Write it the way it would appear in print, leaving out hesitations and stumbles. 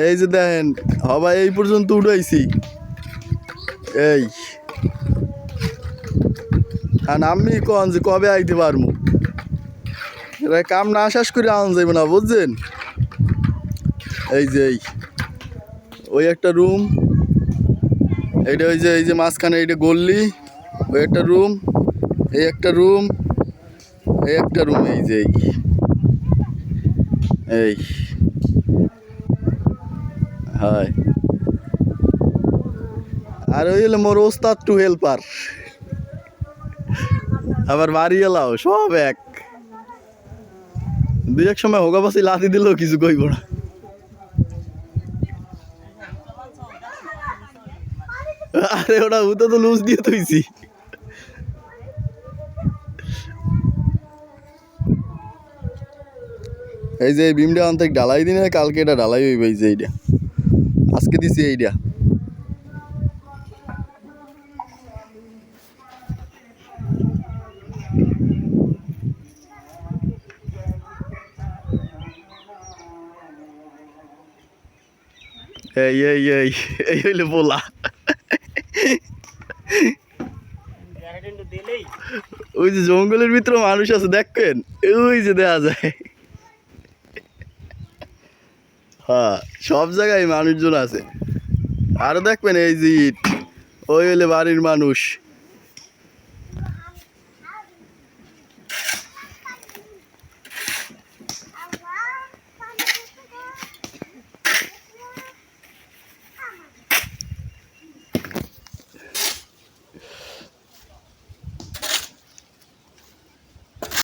এই যে দেখেন হবাই এই পর্যন্ত উঠাইছি এই আর আমি কন যে কবে আইতে পারবো এরা কাম না শেষ করে আন যাইব না বুঝছেন এই যে ওই একটা রুম এইটা ওই যে মাঝখানে এইটা গল্লি ওই একটা রুম এই একটা রুম এই একটা রুম এই যে এই হয় আর ওই হলো মোর ওস্তাদ টু হেল্পার আবার বাড়ি এলাও সব এক দুই এক সময় হোগা বাসি লাথি দিলেও কিছু কইব না আরে ওটা উতো তো লুজ দিয়ে তৈছি এই যে বিমটা অন্তক ঢালাই দিনে কালকে এটা ঢালাই হইবে এই যে এইটা আজকে দিছি এইটা এই এই এই এই হইলে বলা ওই যে জঙ্গলের ভিতরে মানুষ আছে দেখবেন ওই যে দেখা যায় হ্যাঁ সব জায়গায় মানুষজন আছে আরো দেখবেন এই যে ইট ওই হইলে বাড়ির মানুষ